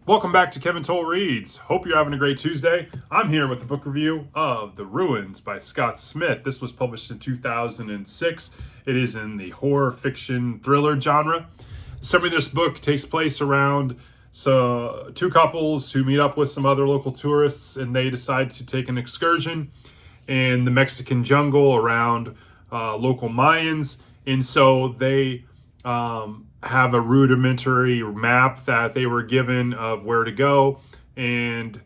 Welcome back to Kevin Toll Reads. Hope you're having a great Tuesday. I'm here with the book review of The Ruins by Scott Smith. This was published in 2006. It is in the horror fiction thriller genre. The summary of this book takes place around two couples who meet up with some other local tourists, and they decide to take an excursion in the Mexican jungle around local Mayans. And so they have a rudimentary map that they were given of where to go, and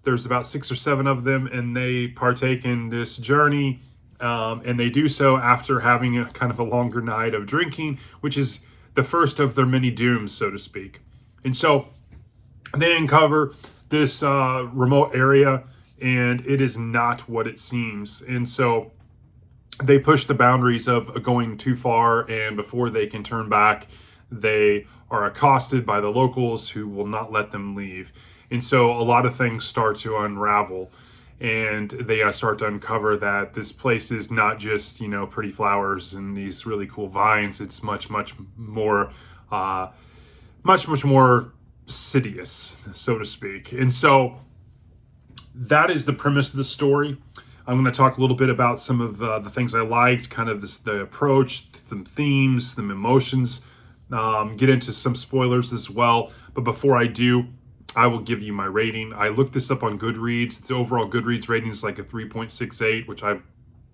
there's about 6 or 7 of them, and they partake in this journey, and they do so after having a kind of a longer night of drinking, which is the first of their many dooms, so to speak. And so they uncover this remote area, and it is not what it seems. And so they push the boundaries of going too far, and before they can turn back, they are accosted by the locals who will not let them leave. And so a lot of things start to unravel, and they start to uncover that this place is not just, pretty flowers and these really cool vines. It's much more insidious, so to speak. And so that is the premise of the story. I'm going to talk a little bit about some of the things I liked, kind of the approach, some themes, some emotions, get into some spoilers as well. But before I do, I will give you my rating. I looked this up on Goodreads. Its overall Goodreads rating is like a 3.68, which I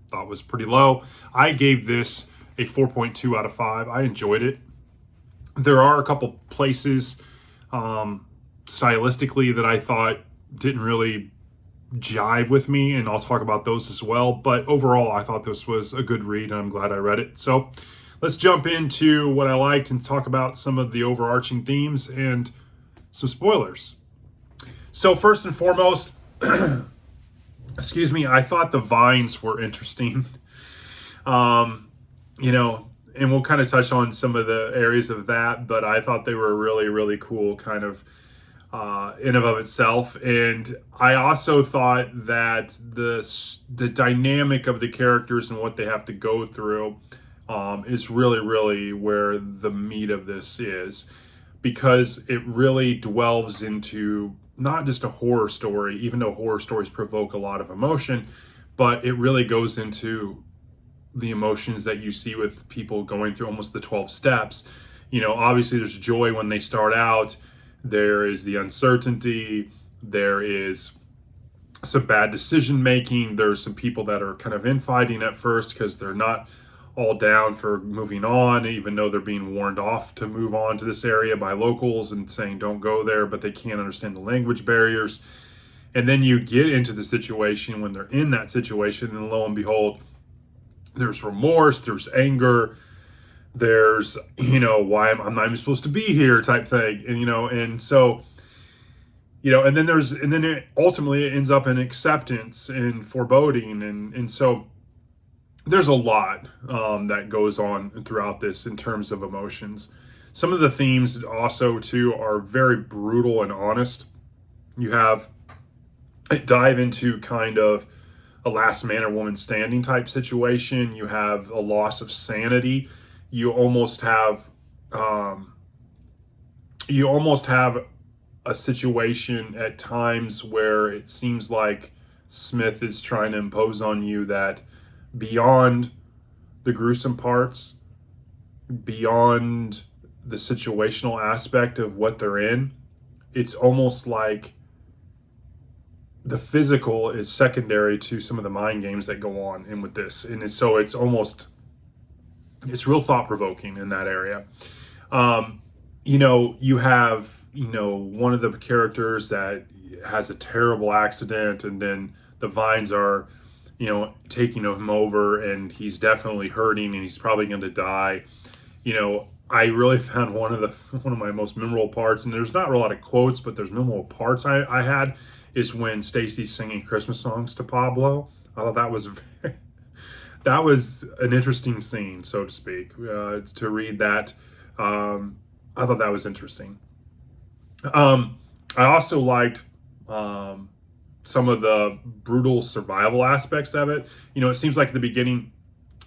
thought was pretty low. I gave this a 4.2 out of 5. I enjoyed it. There are a couple places stylistically that I thought didn't really jive with me, and I'll talk about those as well. But overall, I thought this was a good read, and I'm glad I read it. So let's jump into what I liked and talk about some of the overarching themes and some spoilers. So first and foremost, excuse me, I thought the vines were interesting. And we'll kind of touch on some of the areas of that, but I thought they were really, really cool, kind of in and of itself. And I also thought that the dynamic of the characters and what they have to go through is really where the meat of this is, because it really delves into not just a horror story, even though horror stories provoke a lot of emotion, but it really goes into the emotions that you see with people going through almost the 12 steps. Obviously there's joy when they start out. There is the uncertainty. There is some bad decision making. There's some people that are kind of infighting at first because they're not all down for moving on, even though they're being warned off to move on to this area by locals and saying don't go there, but they can't understand the language barriers. And then you get into the situation when they're in that situation, and lo and behold, there's remorse, there's anger, there's, why I'm not even supposed to be here type thing. And so, and then it ultimately ends up in acceptance and foreboding. And so there's a lot that goes on throughout this in terms of emotions. Some of the themes also too are very brutal and honest. You have dive into kind of a last man or woman standing type situation. You have a loss of sanity. You almost have a situation at times where it seems like Smith is trying to impose on you that beyond the gruesome parts, beyond the situational aspect of what they're in, it's almost like the physical is secondary to some of the mind games that go on in with this. And so it's real thought-provoking in that area. You have, one of the characters that has a terrible accident, and then the vines are, taking him over, and he's definitely hurting, and he's probably going to die. I really found one of my most memorable parts, and there's not a lot of quotes, but there's memorable parts I had, is when Stacy's singing Christmas songs to Pablo. I thought that was an interesting scene, so to speak, to read that. I thought that was interesting. I also liked some of the brutal survival aspects of it. It seems like at the beginning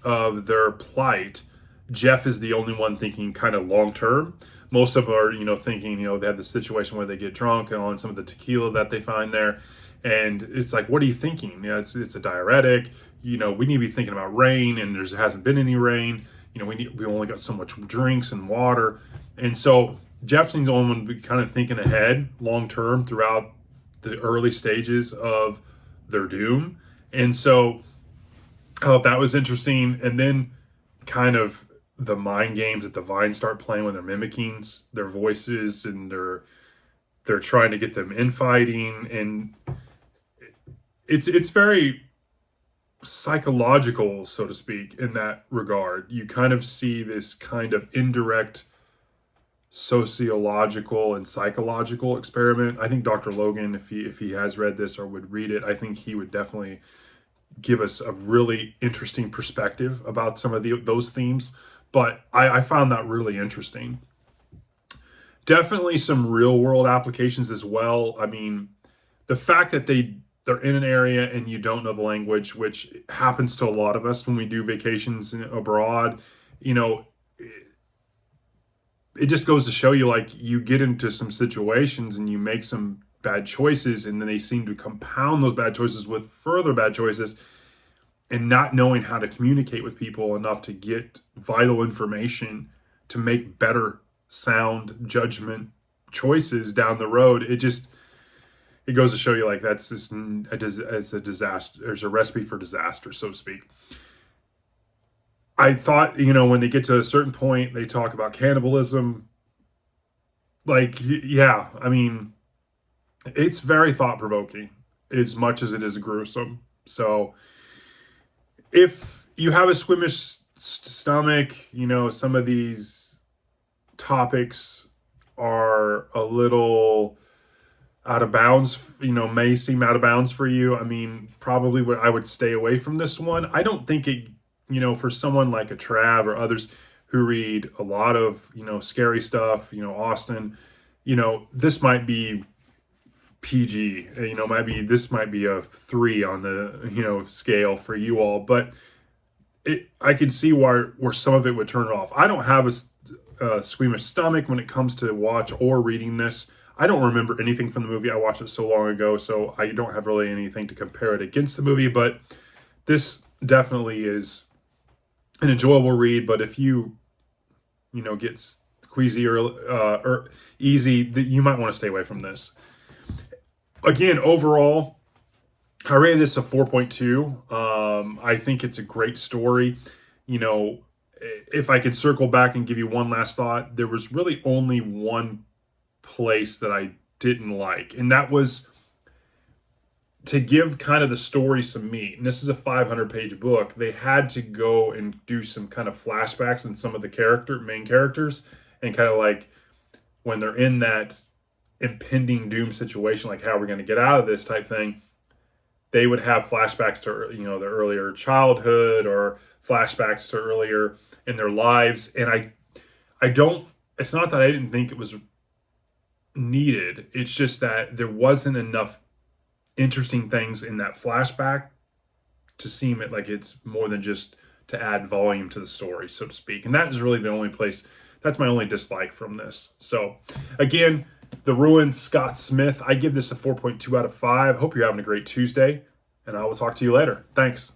of their plight, Jeff is the only one thinking kind of long term. Most of them are, thinking, they have the situation where they get drunk and on some of the tequila that they find there. And it's like, what are you thinking? It's a diuretic. We need to be thinking about rain, and there hasn't been any rain. We only got so much drinks and water. And so Jefferson's the only one to be kind of thinking ahead long term throughout the early stages of their doom. And so I thought that was interesting. And then kind of the mind games that the Vines start playing when they're mimicking their voices, and they're trying to get them infighting, and it's very psychological, so to speak, in that regard. You kind of see this kind of indirect sociological and psychological experiment. I think Dr. Logan, if he has read this or would read it, I think he would definitely give us a really interesting perspective about some of those themes. But I found that really interesting. Definitely some real world applications as well. I mean, the fact that they're in an area and you don't know the language, which happens to a lot of us when we do vacations abroad, it just goes to show you, like, you get into some situations and you make some bad choices, and then they seem to compound those bad choices with further bad choices, and not knowing how to communicate with people enough to get vital information to make better sound judgment choices down the road. It goes to show you, like, that's just it's a disaster. There's a recipe for disaster, so to speak. I thought, when they get to a certain point, they talk about cannibalism. Like, yeah, I mean, it's very thought-provoking as much as it is gruesome. So if you have a squeamish stomach, some of these topics are a little out of bounds, may seem out of bounds for you. I mean, probably I would stay away from this one. I don't think it, for someone like a Trav or others who read a lot of, scary stuff, Austin, this might be PG, this might be a 3 on the, scale for you all, but I could see where some of it would turn it off. I don't have a squeamish stomach when it comes to watch or reading this. I don't remember anything from the movie. I watched it so long ago, so I don't have really anything to compare it against the movie, but this definitely is an enjoyable read. But if you, get queasy or easy, you might want to stay away from this. Again, overall, I rated this a 4.2. I think it's a great story. If I could circle back and give you one last thought, there was really only one place that I didn't like, and that was to give kind of the story some meat. And this is a 500-page book. They had to go and do some kind of flashbacks in some of the main characters, and kind of like when they're in that impending doom situation, like how we're going to get out of this type thing, they would have flashbacks to, their earlier childhood or flashbacks to earlier in their lives. And it's not that I didn't think it was needed. It's just that there wasn't enough interesting things in that flashback to seem like it's more than just to add volume to the story, so to speak. And that is really the only place, that's my only dislike from this. So again, The Ruins, Scott Smith, I give this a 4.2 out of 5. Hope you're having a great Tuesday, and I will talk to you later. Thanks.